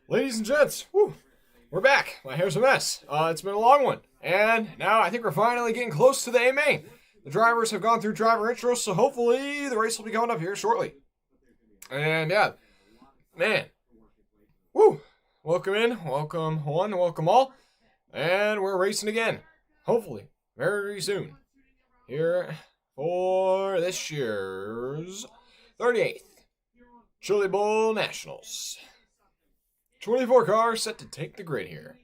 Ladies and gents, we're back. My hair's a mess. It's been a long one. And now I think we're finally getting close to the A main. The drivers have gone through driver intros, so hopefully the race will be coming up here shortly. And yeah, man. Woo! Welcome in, welcome one, welcome all. And we're racing again. Hopefully, very soon. Here for this year's 38th Chili Bowl Nationals. 24 cars set to take the grid here.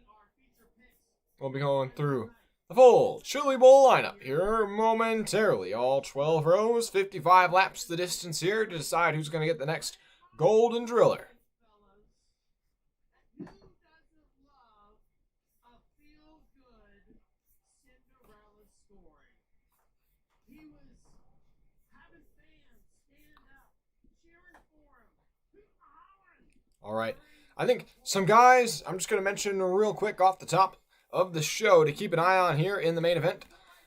We'll be going through the full Chili Bowl lineup here momentarily. All 12 rows, 55 laps the distance here to decide who's going to get the next Golden Driller. All right. I think some guys, I'm just going to mention real quick off the top of the show to keep an eye on here in the main event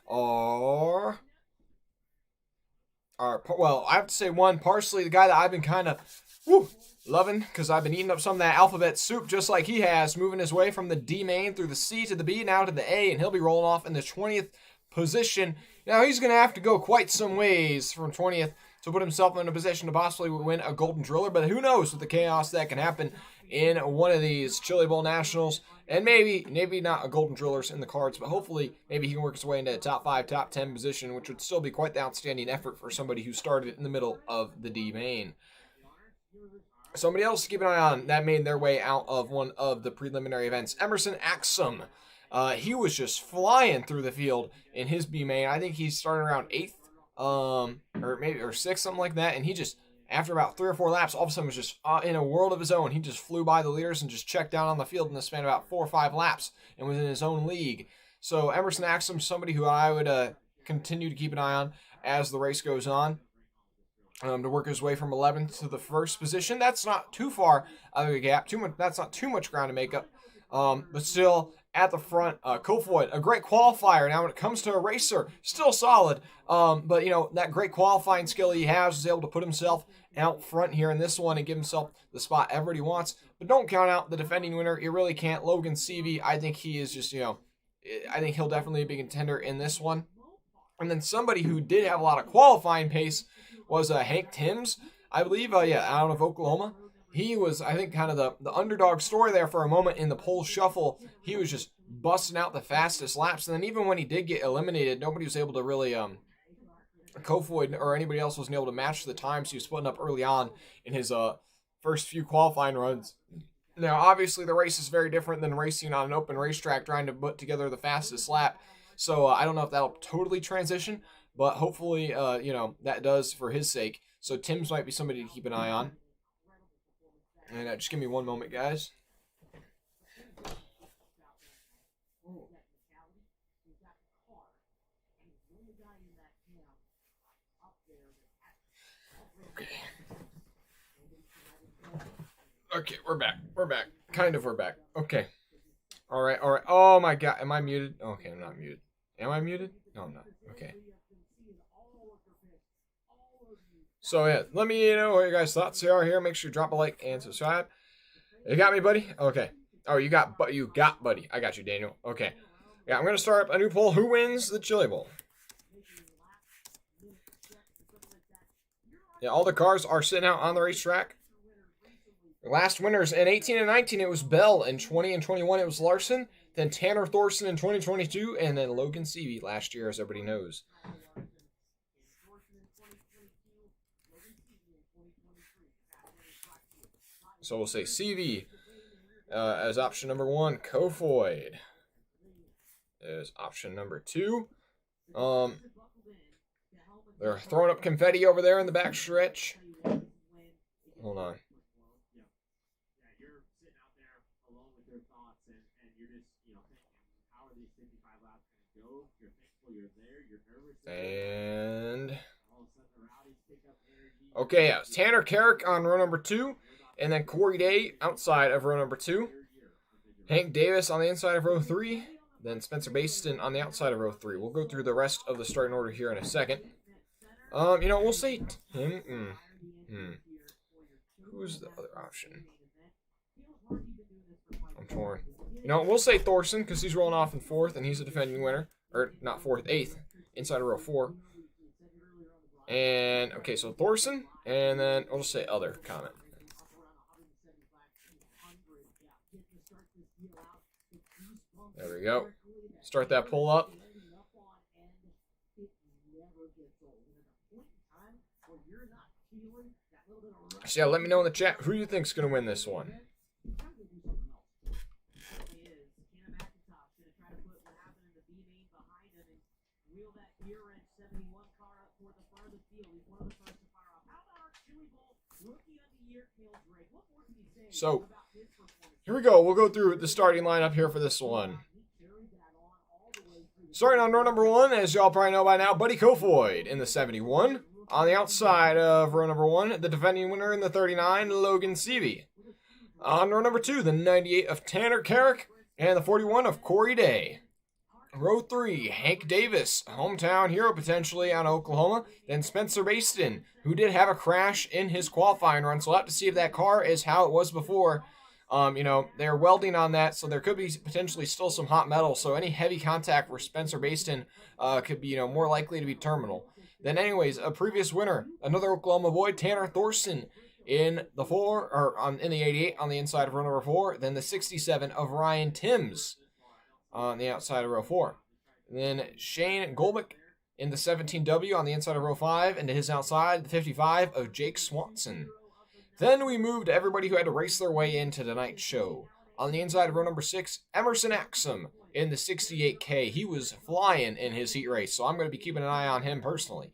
are well, I have to say one, partially the guy that I've been kind of loving because I've been eating up some of that alphabet soup just like he has, moving his way from the D main through the C to the B, now to the A, and he'll be rolling off in the 20th position. Now he's going to have to go quite some ways from 20th to put himself in a position to possibly win a Golden Driller, but who knows with the chaos that can happen in one of these Chili Bowl Nationals, and maybe not a Golden Driller's in the cards, but hopefully maybe he can work his way into a top 5, top 10 position, which would still be quite the outstanding effort for somebody who started in the middle of the D main. Somebody else to keep an eye on that made their way out of one of the preliminary events, Emerson Axum. He was just flying through the field in his B main. I think he started around 8th, or 6th, something like that, and he just, after about 3 or 4 laps, all of a sudden was just in a world of his own. He just flew by the leaders and just checked down on the field in the span of about 4 or 5 laps and was in his own league. So Emerson Axum, somebody who I would continue to keep an eye on as the race goes on, to work his way from 11th to the first position. That's not too far of a gap. That's not too much ground to make up. But still, at the front, Kofoid, a great qualifier. Now, when it comes to a racer, still solid. But, that great qualifying skill he has is able to put himself out front here in this one and give himself the spot everybody wants. But don't count out the defending winner. You really can't. Logan Seavey, I think he is just, I think he'll definitely be a contender in this one. And then somebody who did have a lot of qualifying pace was Hank Timms, I believe, out of Oklahoma. He was, I think, kind of the underdog story there for a moment in the pole shuffle. He was just busting out the fastest laps. And then even when he did get eliminated, nobody was able to really, Kofoid or anybody else wasn't able to match the times he was putting up early on in his first few qualifying runs. Now, obviously, the race is very different than racing on an open racetrack trying to put together the fastest lap. So I don't know if that'll totally transition, but hopefully, that does for his sake. So Timms might be somebody to keep an eye on. And just give me one moment, guys. Okay, we're back. We're back. We're back. Okay. All right. Oh, my God. Am I muted? Okay, I'm not muted. Am I muted? No, I'm not. Okay. So, yeah, let me know what your guys' thoughts are here. Make sure you drop a like and subscribe. You got me, buddy? Okay. Oh, you got buddy. I got you, Daniel. Okay. Yeah, I'm going to start up a new poll. Who wins the Chili Bowl? Yeah, all the cars are sitting out on the racetrack. The last winners in 18 and 19, it was Bell. In 20 and 21, it was Larson. Then Tanner Thorson in 2022. And then Logan Seavey last year, as everybody knows. So we'll say CV as option number 1. Kofoid is option number 2. They're throwing up confetti over there in the back stretch. Hold on. And okay, yeah, Tanner Carrick on row number 2. And then Corey Day outside of row number 2. Hank Davis on the inside of row 3. Then Spencer Baston on the outside of row 3. We'll go through the rest of the starting order here in a second. We'll say Tim. Who's the other option? I'm torn. You know, we'll say Thorson because he's rolling off in 4th and he's a defending winner. Or not 4th, 8th. Inside of row 4. And, okay, so Thorson. And then we'll just say other comment. There we go. Start that pull up. So yeah, let me know in the chat who you think's going to win this one. So, here we go. We'll go through the starting lineup here for this one. Starting on row number 1, as y'all probably know by now, Buddy Kofoid in the 71. On the outside of row number 1, the defending winner in the 39, Logan Seavey. On row number 2, the 98 of Tanner Carrick, and the 41 of Corey Day. Row 3, Hank Davis, hometown hero potentially out of Oklahoma. Then Spencer Baston, who did have a crash in his qualifying run, so we'll have to see if that car is how it was before. You know, they're welding on that, so there could be potentially still some hot metal. So any heavy contact for Spencer Baston could be, you know, more likely to be terminal. Then, anyways, a previous winner, another Oklahoma boy, Tanner Thorson, in the in the 88 on the inside of row number 4. Then the 67 of Ryan Timms on the outside of row 4. And then Shane Golbick in the 17W on the inside of row 5, and to his outside, the 55 of Jake Swanson. Then we moved to everybody who had to race their way into tonight's show. On the inside of row number 6, Emerson Axum in the 68K. He was flying in his heat race, so I'm going to be keeping an eye on him personally.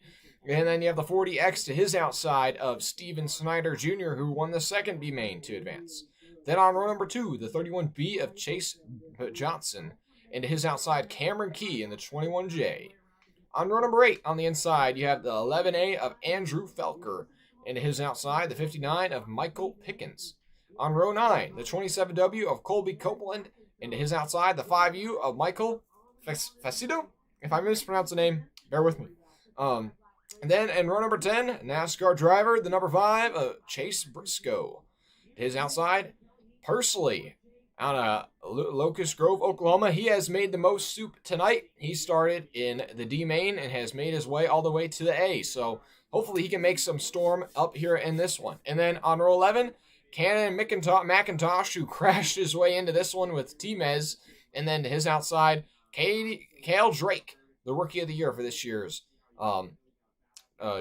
And then you have the 40X to his outside of Steven Snyder Jr., who won the second B main to advance. Then on row number 2, the 31B of Chase Johnson, and to his outside, Cameron Key in the 21J. On row number 8, on the inside, you have the 11A of Andrew Felker, and to his outside, the 59 of Michael Pickens. On row 9, the 27W of Colby Copeland, and to his outside, the 5U of Michael Facido. If I mispronounce the name, bear with me. And then in row number 10, NASCAR driver, the number 5 of Chase Briscoe. To his outside, Pursley out of Locust Grove, Oklahoma. He has made the most soup tonight. He started in the D main and has made his way all the way to the A. So hopefully he can make some storm up here in this one. And then on row 11, Cannon McIntosh, who crashed his way into this one with T-Mez. And then to his outside, Cale Drake, the rookie of the year for this year's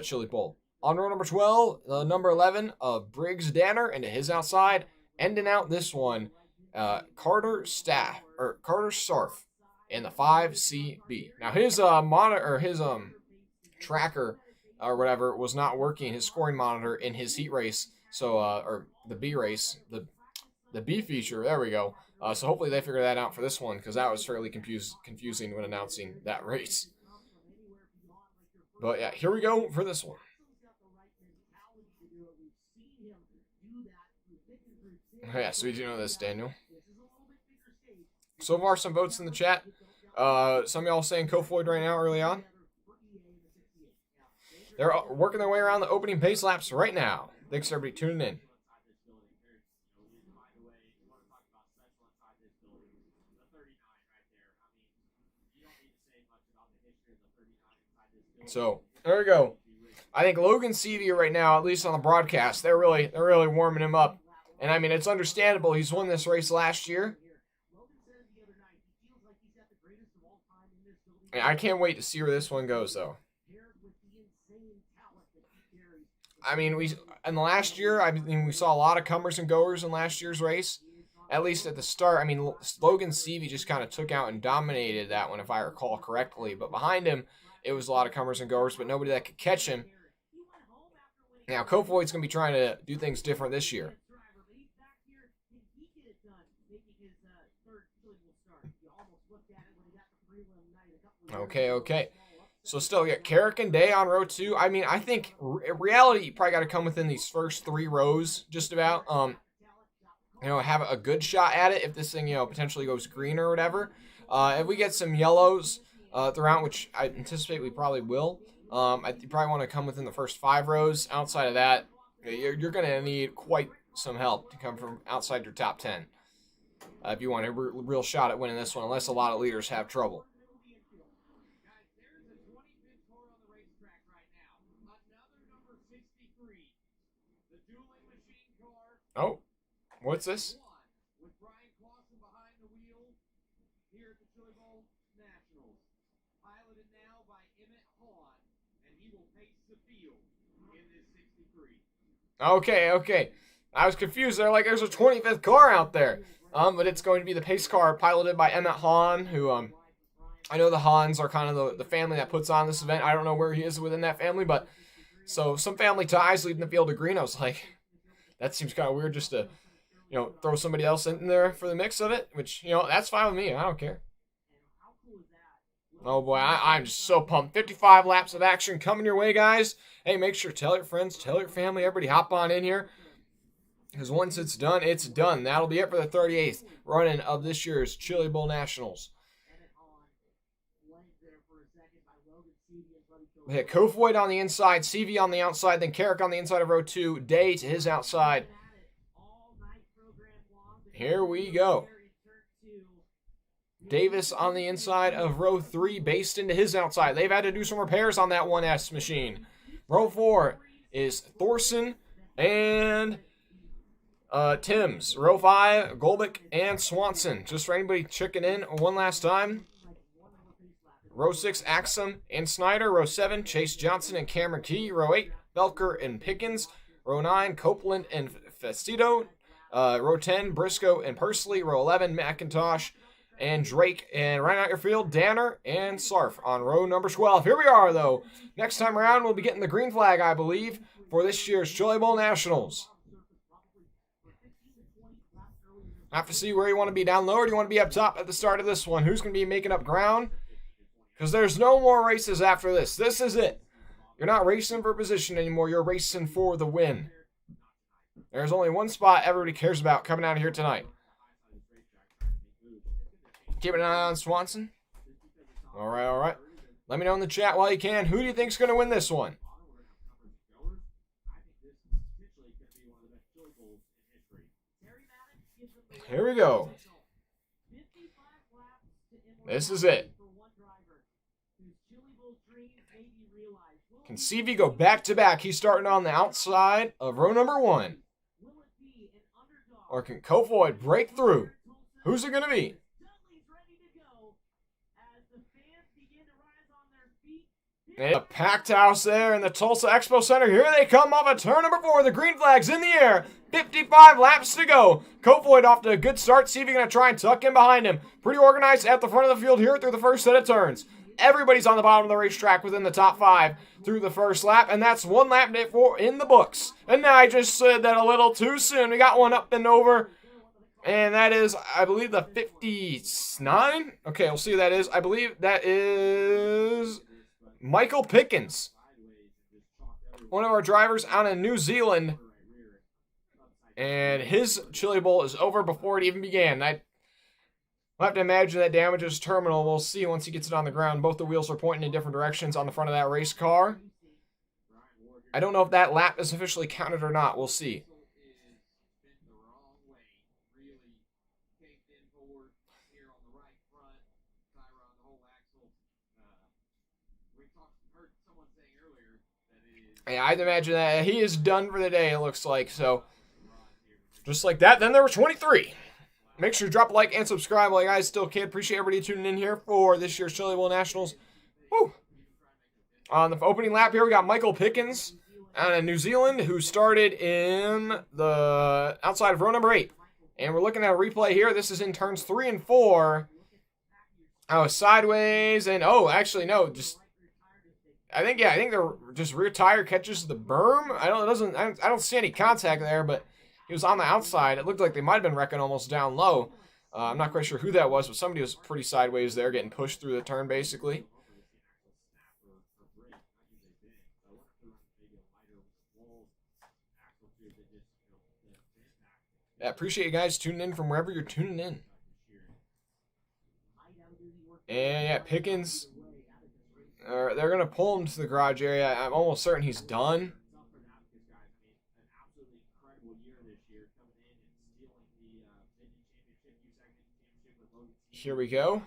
Chili Bowl. On row number 12, the number 11 of Briggs Danner, and to his outside, ending out this one, Carter Sarf in the 5CB. Now his tracker or whatever was not working, his scoring monitor in his heat race, so or the B race, the B feature. There we go. So hopefully they figure that out for this one, because that was fairly confusing when announcing that race. But yeah, here we go for this one. Yeah, so you know this, Daniel. So far, some votes in the chat. Some of y'all saying Kofoid right now early on. They're working their way around the opening pace laps right now. Thanks, everybody, tuning in. So, there we go. I think Logan Seavey right now, at least on the broadcast, they're really warming him up. And I mean, it's understandable. He's won this race last year. I can't wait to see where this one goes, though. I mean, in the last year, we saw a lot of comers and goers in last year's race. At least at the start. I mean, Logan Seavey just kind of took out and dominated that one, if I recall correctly. But behind him, it was a lot of comers and goers, but nobody that could catch him. Now, Kofoid's going to be trying to do things different this year. Okay. So still, yeah, Carrick and Day on row 2. I mean, I think reality, you probably got to come within these first 3 rows, just about. Have a good shot at it if this thing, potentially goes green or whatever. If we get some yellows throughout, which I anticipate we probably will, you probably want to come within the first 5 rows. Outside of that, you're going to need quite some help to come from outside your top 10. if you want a real shot at winning this one, unless a lot of leaders have trouble. Oh, what's this? Okay. I was confused there, like there's a 25th car out there. But it's going to be the pace car piloted by Emmett Hahn, who, I know the Hahns are kind of the family that puts on this event. I don't know where he is within that family, but so some family ties leading the field of green. I was like, that seems kind of weird just to, throw somebody else in there for the mix of it, which, that's fine with me. I don't care. Oh boy, I'm just so pumped. 55 laps of action coming your way, guys. Hey, make sure tell your friends, tell your family, everybody hop on in here. Because once it's done, it's done. That'll be it for the 38th running of this year's Chili Bowl Nationals. We had Kofoid on the inside, CV on the outside, then Carrick on the inside of row 2, Day to his outside. Here we go. Davis on the inside of row 3, based into his outside. They've had to do some repairs on that 1S machine. Row 4 is Thorson and Timms. Row 5, Golbeck and Swanson. Just for anybody checking in one last time. Row 6, Axum and Snyder. Row 7, Chase Johnson and Cameron Key. Row 8, Belker and Pickens. Row 9, Copeland and Festito. Row 10, Briscoe and Pursley. Row 11, McIntosh and Drake. And right out your field, Danner and Sarf on row number 12. Here we are, though. Next time around, we'll be getting the green flag, I believe, for this year's Chili Bowl Nationals. Have to see where you want to be, down low, or do you want to be up top at the start of this one? Who's going to be making up ground? Because there's no more races after this. This is it. You're not racing for position anymore. You're racing for the win. There's only one spot everybody cares about coming out of here tonight. Keeping an eye on Swanson. All right. Let me know in the chat while you can. Who do you think's going to win this one? Here we go. This is it. Can CV go back-to-back? He's starting on the outside of row number 1. Or can Kofoid break through? Who's it going to be? And a packed house there in the Tulsa Expo Center. Here they come off of turn number 4. The green flag's in the air. 55 laps to go. Kofoid off to a good start. CV going to try and tuck in behind him. Pretty organized at the front of the field here through the first set of turns. Everybody's on the bottom of the racetrack within the top 5 through the first lap, and that's one lap for in the books. And now I just said that a little too soon. We got one up and over, and that is, I believe, the 59? Okay, we'll see who that is. I believe that is Michael Pickens, one of our drivers out in New Zealand, and his Chili Bowl is over before it even began. I'll have to imagine that damages terminal. We'll see once he gets it on the ground. Both the wheels are pointing in different directions on the front of that race car. I don't know if that lap is officially counted or not. We'll see. Yeah, I'd imagine that he is done for the day, it looks like. So, just like that, then there were 23. Make sure to drop a like and subscribe while you guys still can. Appreciate everybody tuning in here for this year's Chili Bowl Nationals. Woo! On the opening lap here, we got Michael Pickens out of New Zealand, who started in the outside of row number 8. And we're looking at a replay here. This is in turns 3 and 4. Oh, sideways, and actually no, I think they're just rear tire catches the berm. I don't see any contact there, but he was on the outside. It looked like they might have been wrecking almost down low. I'm not quite sure who that was, but somebody was pretty sideways there, getting pushed through the turn, basically. Yeah, appreciate you guys tuning in from wherever you're tuning in. And yeah, Pickens, they're going to pull him to the garage area. I'm almost certain he's done. Here we go.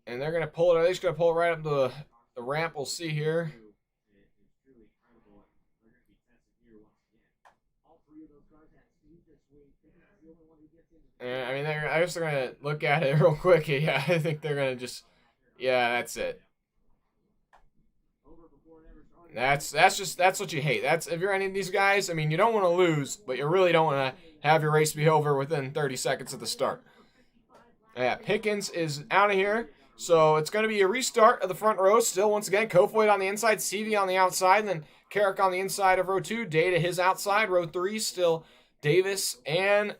And they're going to pull it. Are they just going to pull it right up the ramp? We'll see here. And, I mean, I guess they're going to look at it real quick. Yeah, I think they're going to just... Yeah, that's it. That's what you hate. That's if you're any of these guys, I mean, you don't want to lose, but you really don't want to have your race be over within 30 seconds of the start. Yeah, Pickens is out of here. So it's going to be a restart of the front row. Still, once again, Kofoid on the inside, CV on the outside, and then Carrick on the inside of row 2. Data his outside. Row 3, still Davis and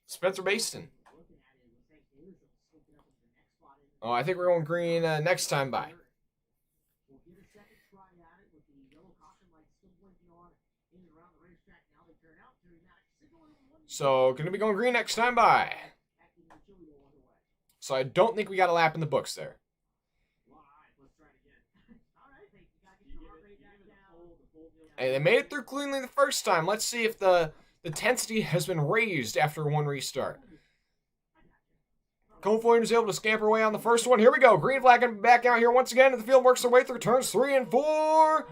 Spencer Baston. Oh, I think we're going green next time by. So, going to be going green next time by. So I don't think we got a lap in the books there. Hey, they made it through cleanly the first time. Let's see if the intensity has been raised after one restart. Kofoid was able to scamper away on the first one. Here we go. Green flag back out here once again. The field works their way through turns 3 and 4.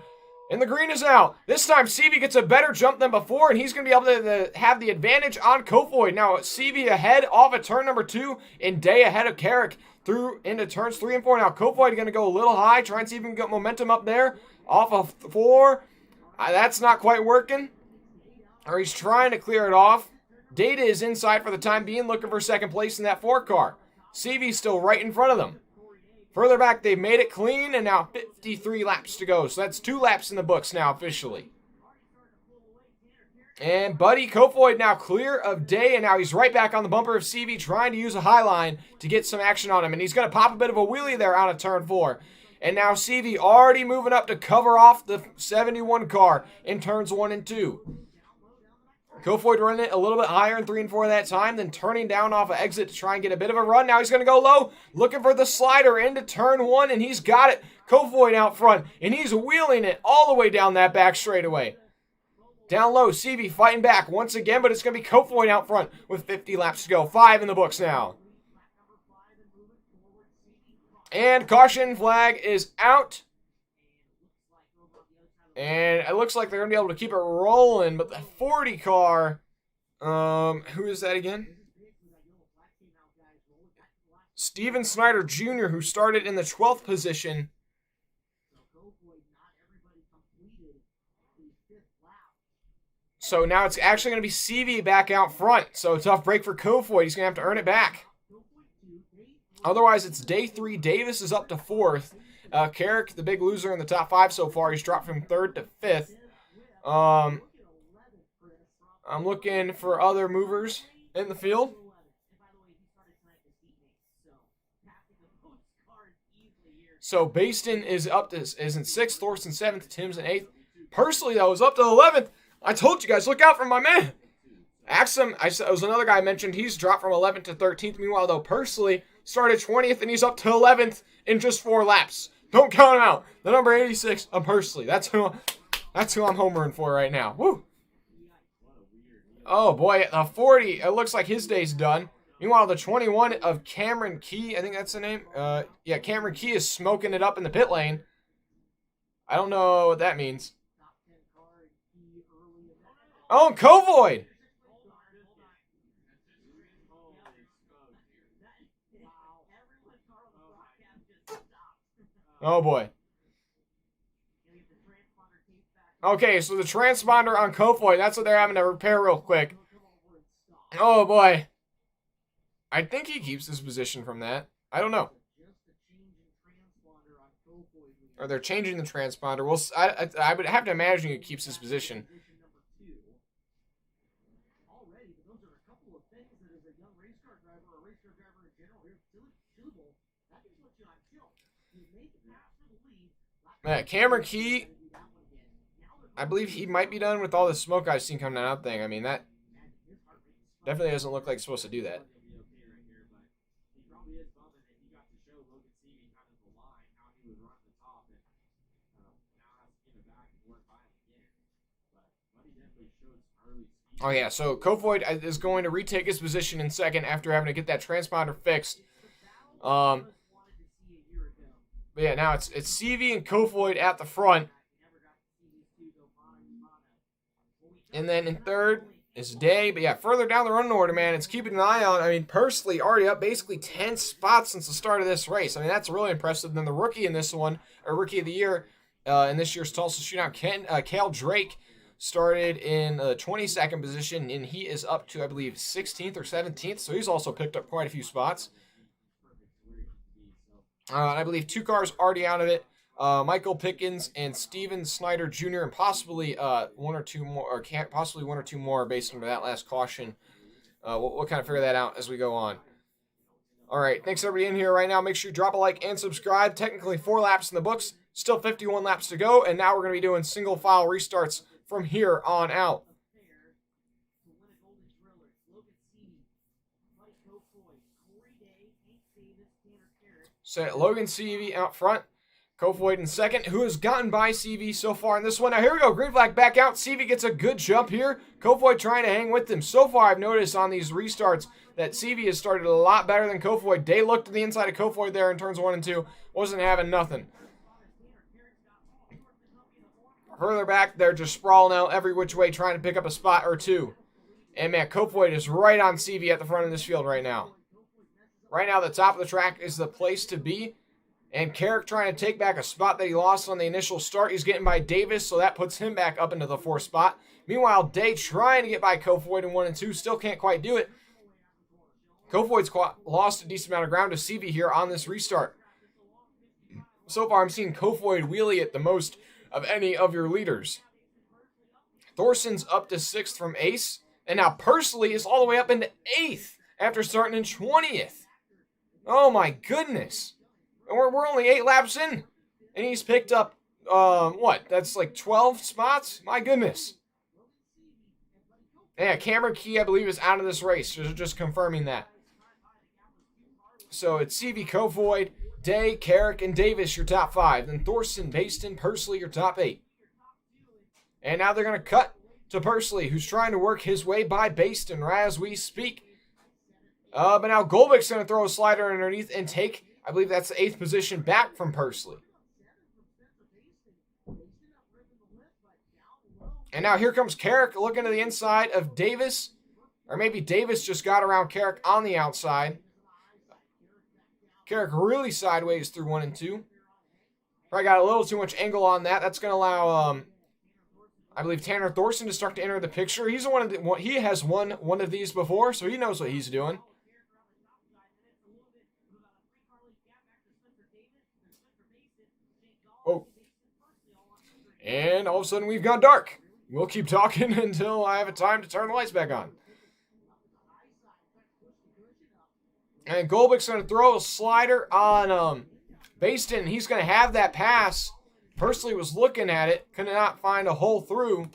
And the green is out. This time, CV gets a better jump than before, and he's going to be able to have the advantage on Kofoid. Now, CV ahead off of turn number 2, and Day ahead of Carrick through into turns 3 and 4. Now, Kofoid going to go a little high, try and see if we can get momentum up there. Off of 4. That's not quite working. Or he's trying to clear it off. Data is inside for the time being, looking for second place in that 4 car. CV's still right in front of them. Further back, they've made it clean, and now 53 laps to go. So that's 2 laps in the books now, officially. And Buddy Kofoid now clear of Day, and now he's right back on the bumper of CV, trying to use a high line to get some action on him. And he's going to pop a bit of a wheelie there out of turn 4. And now CV already moving up to cover off the 71 car in turns 1 and 2. Kofoid running it a little bit higher in 3 and 4 that time, then turning down off of exit to try and get a bit of a run. Now he's going to go low, looking for the slider into turn 1, and he's got it. Kofoid out front, and he's wheeling it all the way down that back straightaway. Down low, CV fighting back once again, but it's going to be Kofoid out front with 50 laps to go. 5 in the books now. And caution flag is out. And it looks like they're going to be able to keep it rolling, but the 40 car, who is that again? Steven Snyder Jr., who started in the 12th position. So now it's actually going to be CV back out front. So a tough break for Kofoid. He's going to have to earn it back. Otherwise, it's day 3. Davis is up to 4th. Carrick, the big loser in the top 5 so far. He's dropped from 3rd to 5th. I'm looking for other movers in the field. So Baston is in 6th, Thorson 7th, Tim's in 8th. Personally, though, is up to 11th. I told you guys, look out for my man. Axum, it was another guy I mentioned. He's dropped from 11th to 13th. Meanwhile, though, Personally started 20th, and he's up to 11th in just 4 laps. Don't count him out. The number 86, I'm Personally. That's who I'm homering for right now. Woo! Oh, boy, the 40, it looks like his day's done. Meanwhile, the 21 of Cameron Key, I think that's the name. Yeah, Cameron Key is smoking it up in the pit lane. I don't know what that means. Oh, Kofoid! Oh, boy. Okay, so the transponder on Kofoid, that's what they're having to repair real quick. Oh, boy. I think he keeps his position from that. I don't know. Or they're changing the transponder. Well, I would have to imagine he keeps his position. Cameron Key, I believe he might be done with all the smoke I've seen coming out thing. I mean, that definitely doesn't look like it's supposed to do that. Oh, yeah, so Kofoid is going to retake his position in second after having to get that transponder fixed. But yeah, now it's CV and Kofoid at the front. And then in third is Day. But yeah, further down the running order, man, it's keeping an eye on. I mean, Pursley already up basically 10 spots since the start of this race. I mean, that's really impressive. Then the rookie in this one, or rookie of the year in this year's Tulsa Shootout, Cal Drake, started in the 22nd position, and he is up to, I believe, 16th or 17th. So he's also picked up quite a few spots. I believe 2 cars already out of it. Michael Pickens and Steven Snyder Jr. and possibly one or two more based on that last caution. We'll kind of figure that out as we go on. All right, thanks everybody in here right now. Make sure you drop a like and subscribe. Technically 4 laps in the books, still 51 laps to go, and now we're going to be doing single file restarts from here on out. So Logan CV out front. Kofoid in second, who has gotten by CV so far in this one. Now here we go, green flag back out. CV gets a good jump here. Kofoid trying to hang with him. So far I've noticed on these restarts that CV has started a lot better than Kofoid. Day looked to the inside of Kofoid there in turns 1 and 2. Wasn't having nothing. Further back, they're just sprawling out every which way trying to pick up a spot or two. And man, Kofoid is right on CV at the front of this field right now. Right now the top of the track is the place to be. And Carrick trying to take back a spot that he lost on the initial start. He's getting by Davis, so that puts him back up into the 4th spot. Meanwhile, Day trying to get by Kofoid in 1 and 2. Still can't quite do it. Kofoid's lost a decent amount of ground to CV here on this restart. So far, I'm seeing Kofoid wheelie it the most of any of your leaders. Thorson's up to 6th from Ace. And now Pursley is all the way up into 8th after starting in 20th. Oh my goodness. And we're only 8 laps in. And he's picked up, that's like 12 spots? My goodness. Yeah, Cameron Key, I believe, is out of this race. Just confirming that. So it's CV, Kofoid, Day, Carrick, and Davis, your top 5. Then Thorson, Baston, Pursley, your top 8. And now they're going to cut to Pursley, who's trying to work his way by Baston as we speak. But now Golbeck's going to throw a slider underneath and take, I believe that's the 8th position back from Pursley. And now here comes Carrick looking to the inside of Davis. Or maybe Davis just got around Carrick on the outside. Carrick really sideways through 1 and 2. Probably got a little too much angle on that. That's going to allow, I believe, Tanner Thorson to start to enter the picture. He has won one of these before, so he knows what he's doing. Oh. And all of a sudden we've gone dark. We'll keep talking until I have a time to turn the lights back on. And Golbeck's going to throw a slider on Baston. He's going to have that pass. Pursley was looking at it. Could not find a hole through.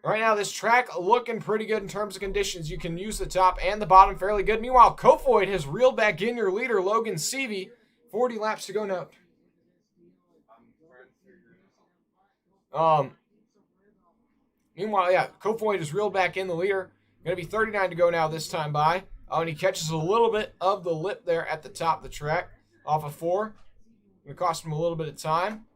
Right now, this track looking pretty good in terms of conditions. You can use the top and the bottom fairly good. Meanwhile, Kofoid has reeled back in your leader, Logan Seavey. 40 laps to go now. Meanwhile, yeah, Kofoid has reeled back in the leader. Going to be 39 to go now this time by. And he catches a little bit of the lip there at the top of the track off of 4. Going to cost him a little bit of time.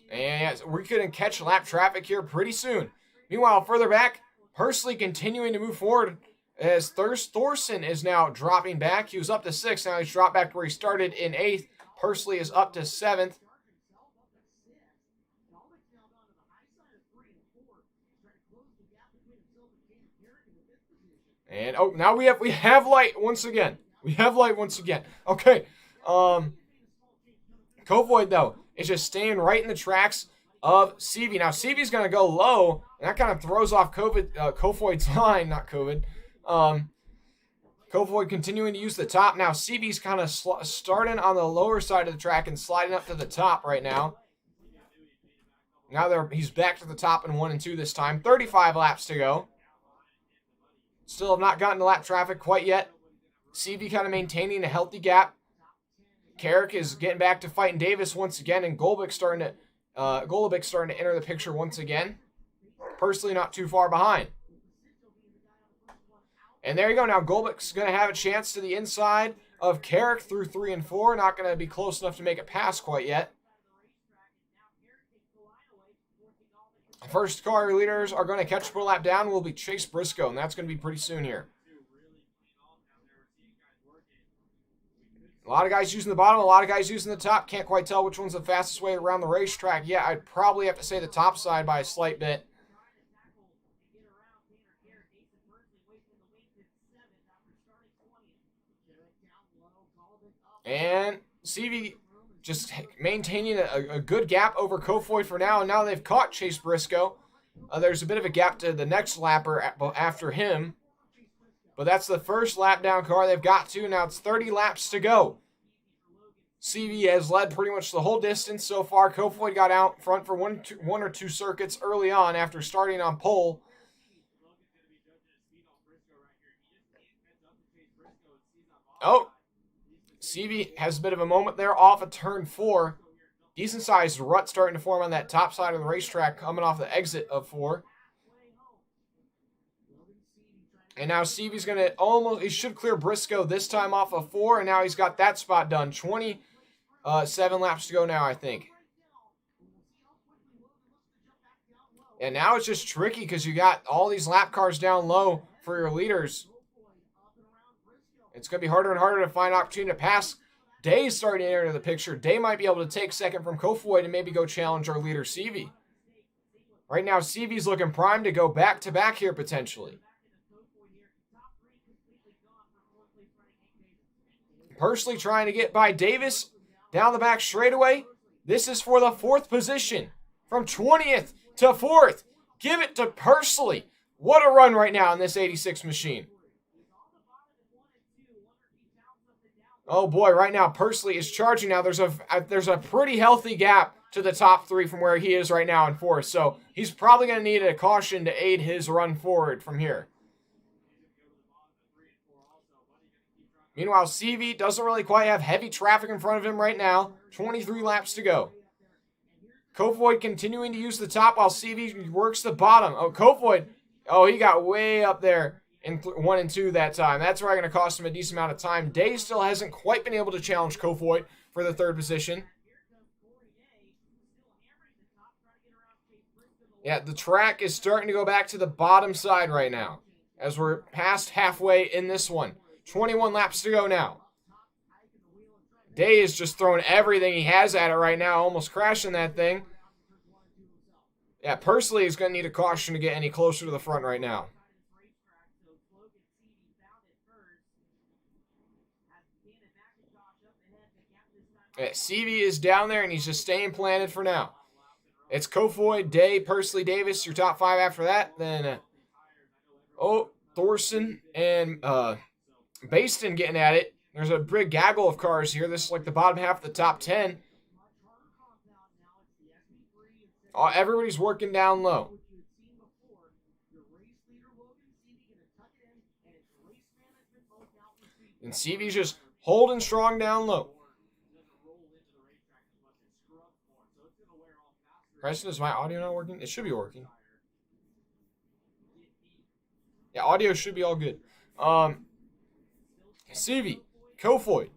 And yeah, so we're going to catch lap traffic here pretty soon. Meanwhile, further back, Pursley continuing to move forward as Thorson is now dropping back. He was up to 6th. Now he's dropped back to where he started in 8th. Pursley is up to 7th. And oh, now we have light once again. We have light once again. Okay. Kofoid though is just staying right in the tracks of Seavey. Now Seavey's going to go low, and that kind of throws off Kofoid's line. Not COVID. Kofoid continuing to use the top. Now Seavey's kind of starting on the lower side of the track and sliding up to the top right now. Now he's back to the top in 1 and 2 this time. 35 laps to go. Still have not gotten to lap traffic quite yet. CV kind of maintaining a healthy gap. Carrick is getting back to fighting Davis once again, and Golubic starting to enter the picture once again. Pursley not too far behind. And there you go. Now Golubic's going to have a chance to the inside of Carrick through 3 and 4. Not going to be close enough to make it past quite yet. First car leaders are going to catch per lap down will be Chase Briscoe, and that's going to be pretty soon here. A lot of guys using the bottom, a lot of guys using the top. Can't quite tell which one's the fastest way around the racetrack. Yeah, I'd probably have to say the top side by a slight bit. And CV just maintaining a good gap over Kofoid for now. And now they've caught Chase Briscoe. There's a bit of a gap to the next lapper after him. But that's the first lap down car they've got to. Now it's 30 laps to go. CV has led pretty much the whole distance so far. Kofoid got out front for one or two circuits early on after starting on pole. Oh, CV has a bit of a moment there off of turn 4. Decent sized rut starting to form on that top side of the racetrack coming off the exit of 4. And now CV's going to he should clear Briscoe this time off of 4, and now he's got that spot done. 27 laps to go now, I think. And now it's just tricky because you got all these lap cars down low for your leaders. It's going to be harder and harder to find opportunity to pass. Day's starting to enter the picture. Day might be able to take second from Kofoid and maybe go challenge our leader, CV. Right now, CV's looking primed to go back-to-back here potentially. Pursley trying to get by Davis down the back straightaway. This is for the 4th position. From 20th to 4th. Give it to Pursley. What a run right now in this 86 machine. Oh boy, right now Pursley is charging now. There's a pretty healthy gap to the top 3 from where he is right now in 4th. So he's probably going to need a caution to aid his run forward from here. Meanwhile, CV doesn't really quite have heavy traffic in front of him right now. 23 laps to go. Kofoid continuing to use the top while CV works the bottom. Oh, Kofoid. Oh, he got way up there in 1 and 2 that time. That's probably going to cost him a decent amount of time. Day still hasn't quite been able to challenge Kofoid for the 3rd position. Yeah, the track is starting to go back to the bottom side right now as we're past halfway in this one. 21 laps to go now. Day is just throwing everything he has at it right now, almost crashing that thing. Yeah, Pursley is going to need a caution to get any closer to the front right now. Yeah, CV is down there, and he's just staying planted for now. It's Kofoid, Day, Pursley, Davis, your top 5 after that. Then, Thorson and Baston getting at it. There's a big gaggle of cars here. This is like the bottom half of the top 10. Everybody's working down low. And CV's just holding strong down low. Preston, is my audio not working? It should be working. Yeah, audio should be all good. CV, Kofoid,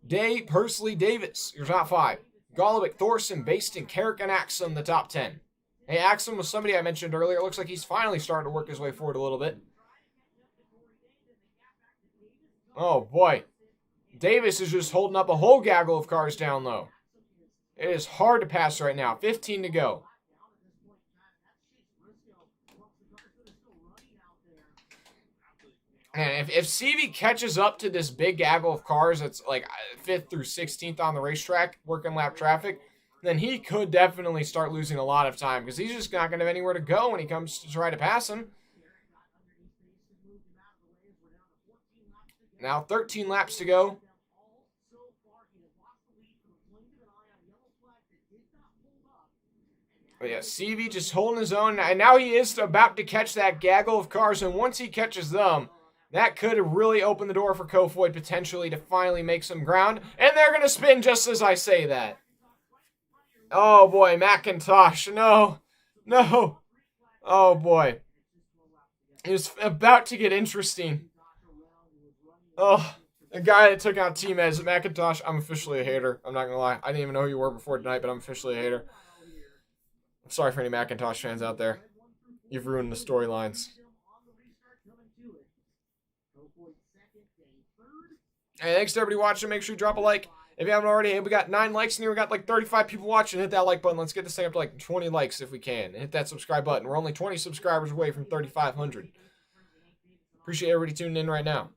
Day, Pursley, Davis, your top 5. Golubic, Thorson, Baston, Carrick, and Axum, the top 10. Hey, Axum was somebody I mentioned earlier. It looks like he's finally starting to work his way forward a little bit. Oh, boy. Davis is just holding up a whole gaggle of cars down low. It is hard to pass right now. 15 to go. And if CV catches up to this big gaggle of cars that's like 5th through 16th on the racetrack, working lap traffic, then he could definitely start losing a lot of time because he's just not going to have anywhere to go when he comes to try to pass him. Now 13 laps to go. But yeah, CV just holding his own. And now he is about to catch that gaggle of cars. And once he catches them, That could really open the door for Kofoid potentially to finally make some ground. And they're going to spin just as I say that. Oh, boy. McIntosh. No. No. Oh, boy. It's about to get interesting. Oh, the guy that took out T-Mez, McIntosh, I'm officially a hater. I'm not going to lie. I didn't even know who you were before tonight, but I'm officially a hater. I'm sorry for any McIntosh fans out there. You've ruined the storylines. Hey, thanks to everybody watching. Make sure you drop a like. If you haven't already, hey, we got 9 likes in here. We got like 35 people watching. Hit that like button. Let's get this thing up to like 20 likes if we can. And hit that subscribe button. We're only 20 subscribers away from 3,500. Appreciate everybody tuning in right now.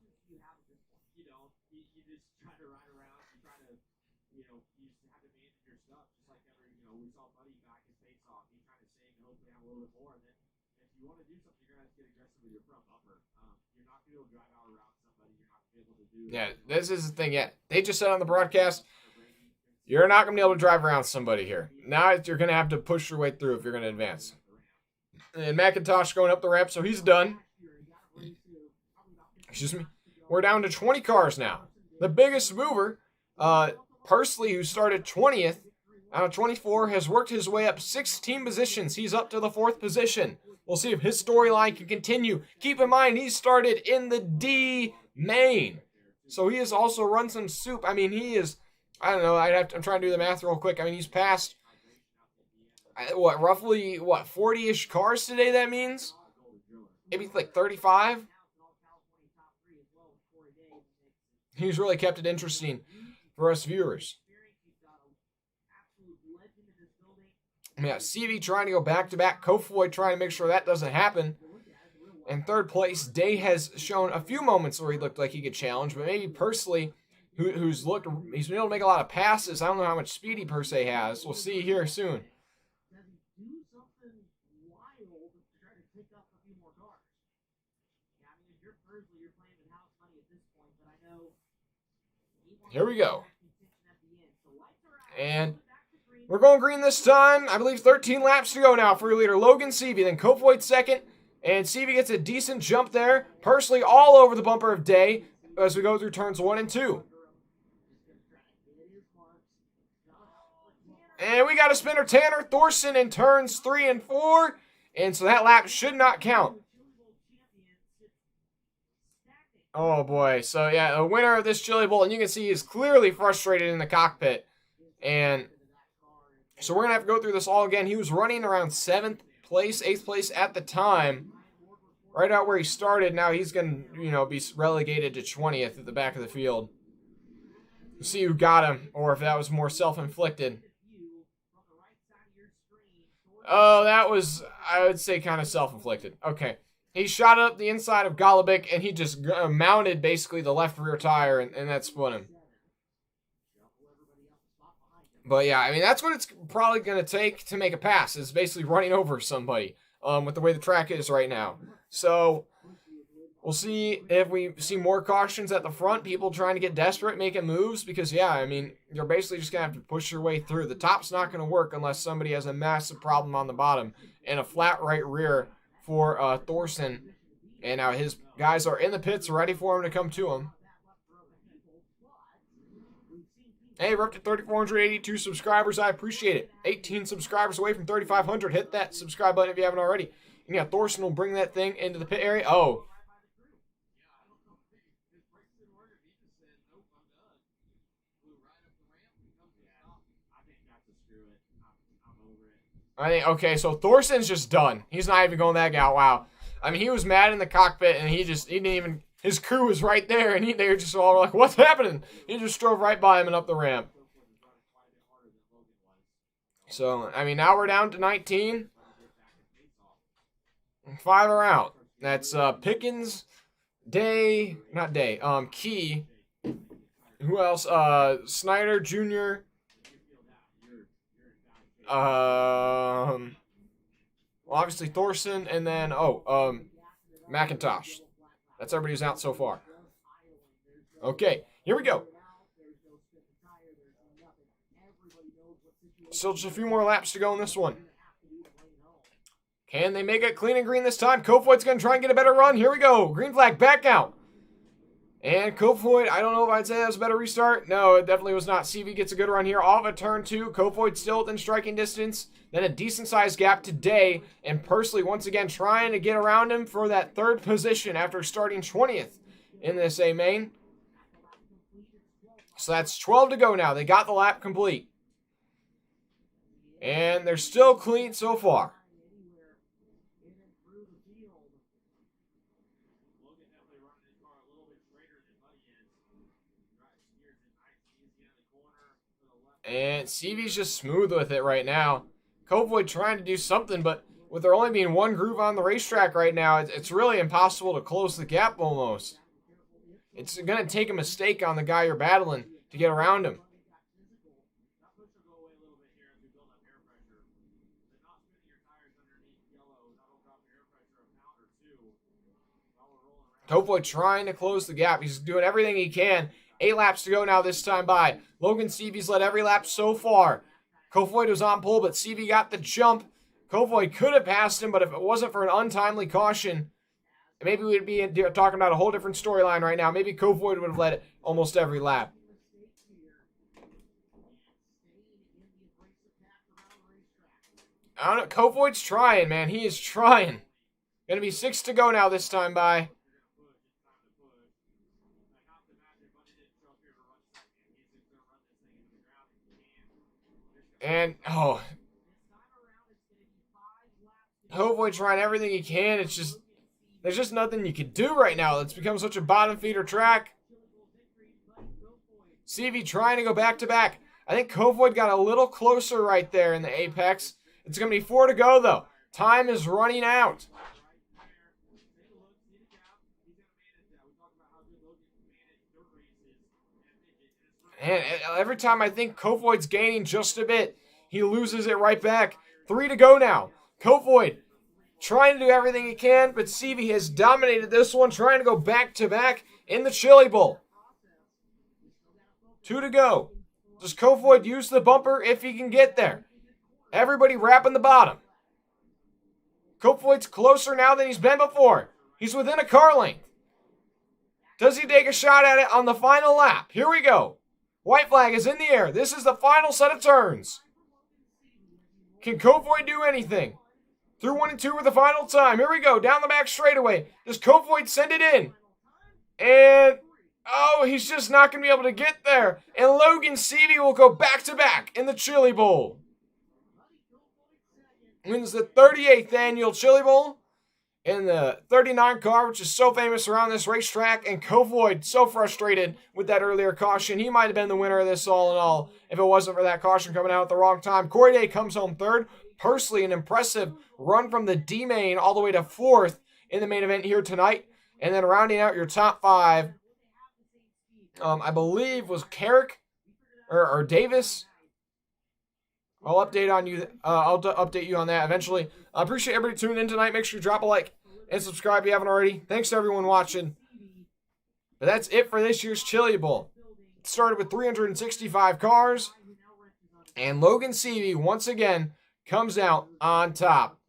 Yeah, this is the thing. Yeah, they just said on the broadcast, you're not going to be able to drive around somebody here. Now you're going to have to push your way through if you're going to advance. And McIntosh going up the ramp, so he's done. Excuse me. We're down to 20 cars now. The biggest mover, Pursley, who started 20th out of 24, has worked his way up 16 positions. He's up to the 4th position. We'll see if his storyline can continue. Keep in mind, he started in the D main. So he has also run some soup. I mean, he is, I don't know, I'm trying to do the math real quick. I mean, he's passed, roughly 40-ish cars today, that means? Maybe like 35? He's really kept it interesting for us viewers. Yeah, CV trying to go back-to-back. Kofoid trying to make sure that doesn't happen. In 3rd place, Day has shown a few moments where he looked like he could challenge, but maybe Pursley, he's been able to make a lot of passes. I don't know how much speed he per se has. We'll see here soon. Here we go. And we're going green this time. I believe 13 laps to go now for your leader, Logan Seavey. Then Kofoid 2nd. And Seavey gets a decent jump there. Pursley all over the bumper of Day as we go through turns 1 and 2. And we got a spinner, Tanner Thorson, in turns 3 and 4. And so that lap should not count. Oh, boy. So, yeah, the winner of this Chili Bowl, and you can see he's clearly frustrated in the cockpit. And so we're going to have to go through this all again. He was running around 7th place, 8th place at the time. Right out where he started. Now he's going to, be relegated to 20th at the back of the field. We'll see who got him, or if that was more self-inflicted. Oh, that was, I would say, kind of self-inflicted. Okay. He shot up the inside of Golubic, and he just mounted basically the left rear tire, and that spun him. But yeah, I mean, that's what it's probably going to take to make a pass, is basically running over somebody with the way the track is right now. So we'll see if we see more cautions at the front, people trying to get desperate, making moves, because, yeah, I mean, you're basically just going to have to push your way through. The top's not going to work unless somebody has a massive problem on the bottom, and a flat right rear for Thorson. And now his guys are in the pits ready for him to come to him. Hey, we're up to 3,482 subscribers. I appreciate it. 18 subscribers away from 3,500. Hit that subscribe button if you haven't already. And yeah, Thorson will bring that thing into the pit area. Oh. Okay, so Thorson's just done. He's not even going that guy. Wow. I mean, he was mad in the cockpit, and he didn't even, his crew was right there, and they were just all like, what's happening? He just drove right by him and up the ramp. So, I mean, now we're down to 19. 5 are out. That's Pickens, Key. Who else? Snyder Jr. Well, obviously Thorson, and then McIntosh. That's everybody who's out so far. Okay, here we go. Still just a few more laps to go in this one. Can they make it clean and green this time? Kofoid's going to try and get a better run. Here we go. Green flag back out. And Kofoid, I don't know if I'd say that was a better restart. No, it definitely was not. CV gets a good run here off of turn 2. Kofoid still within striking distance. Then a decent-sized gap today. And Pursley once again trying to get around him for that 3rd position after starting 20th in this A main. So that's 12 to go now. They got the lap complete. And they're still clean so far. And CV's just smooth with it right now. Kofoid trying to do something, but with there only being one groove on the racetrack right now, it's really impossible to close the gap almost. It's going to take a mistake on the guy you're battling to get around him. Kofoid trying to close the gap. He's doing everything he can. 8 laps to go now this time by. Logan Seavey's led every lap so far. Kofoid was on pole, but Seavey got the jump. Kofoid could have passed him, but if it wasn't for an untimely caution, maybe we'd be talking about a whole different storyline right now. Maybe Kofoid would have led almost every lap. I don't know. Kofoid's trying, man. He is trying. Going to be 6 to go now this time by. And, oh. Kofoid trying everything he can. It's just, there's just nothing you can do right now. It's become such a bottom feeder track. CV trying to go back to back. I think Kofoid got a little closer right there in the apex. It's going to be 4 to go, though. Time is running out. And every time I think Kofoid's gaining just a bit, he loses it right back. 3 to go now. Kofoid trying to do everything he can, but CV has dominated this one, trying to go back-to-back in the Chili Bowl. 2 to go. Does Kofoid use the bumper if he can get there? Everybody wrapping the bottom. Kofoid's closer now than he's been before. He's within a car length. Does he take a shot at it on the final lap? Here we go. White flag is in the air. This is the final set of turns. Can Kofoid do anything? Through 1 and 2 for the final time. Here we go. Down the back straightaway. Does Kofoid send it in? And, oh, he's just not going to be able to get there. And Logan Seavey will go back-to-back in the Chili Bowl. Wins the 38th annual Chili Bowl in the 39 car, which is so famous around this racetrack. And Kofoid, so frustrated with that earlier caution. He might have been the winner of this all in all if it wasn't for that caution coming out at the wrong time. Corey Day comes home 3rd. Pursley, an impressive run from the D main all the way to 4th in the main event here tonight. And then rounding out your top 5, I believe was Carrick or Davis. I'll update on you. I'll update you on that eventually. I appreciate everybody tuning in tonight. Make sure you drop a like and subscribe if you haven't already. Thanks to everyone watching. But that's it for this year's Chili Bowl. It started with 365 cars, and Logan Seavey once again comes out on top.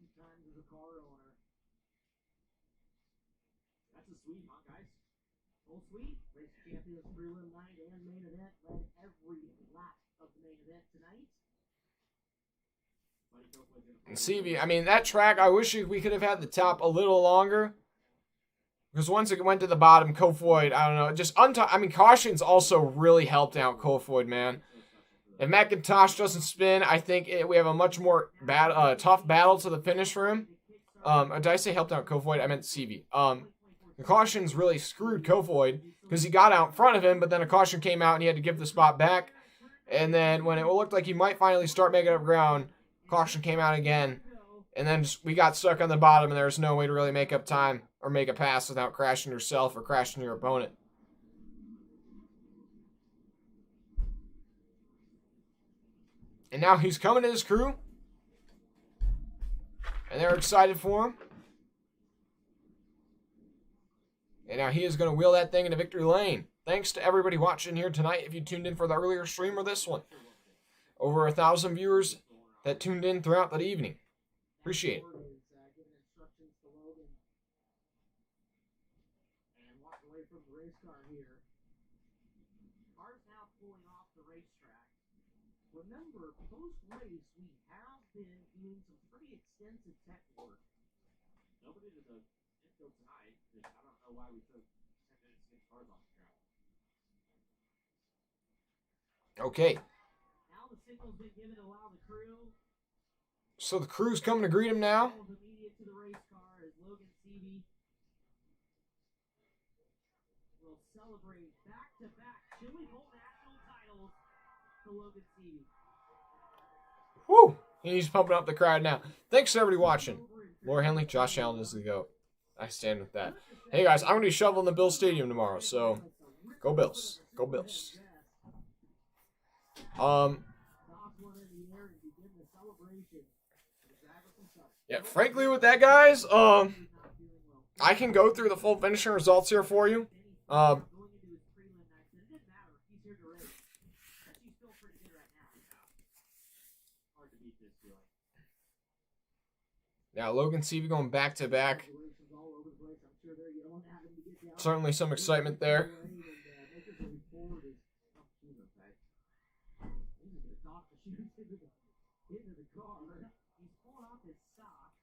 And Seavey, I mean, that track, I wish we could have had the top a little longer. Because once it went to the bottom, Kofoid, I don't know, just cautions also really helped out Kofoid, man. If McIntosh doesn't spin, I think we have a much more tough battle to the finish for him. Did I say helped out Kofoid? I meant Seavey. The cautions really screwed Kofoid because he got out in front of him, but then a caution came out and he had to give the spot back. And then when it looked like he might finally start making up ground, caution came out again. And then we got stuck on the bottom and there was no way to really make up time or make a pass without crashing yourself or crashing your opponent. And now he's coming to his crew. And they're excited for him. And now he is going to wheel that thing into victory lane. Thanks to everybody watching here tonight. If you tuned in for the earlier stream or this one. Over 1,000 viewers that tuned in throughout that evening. Appreciate it. And walk away from the race car here. pulling off the racetrack. Remember, post-race, we have been doing some pretty extensive tech work. Nobody did the infield tonight, because I don't know why we took 10 minutes to get cars off the track. Okay. Now the signal's been given to allow the crew. So the crew's coming to greet him now. Immediate to the race car as Logan Seavey will celebrate back-to-back Chili Bowl national titles for Logan Seavey. Woo! He's pumping up the crowd now. Thanks to everybody watching. Laura Henley, Josh Allen is the GOAT. I stand with that. Hey guys, I'm going to be shoveling the Bills Stadium tomorrow, so go Bills. Go Bills. Yeah, frankly with that, guys, I can go through the full finishing results here for you. Now, Logan Seavey going back-to-back. Certainly some excitement there. He's pulling off his sock.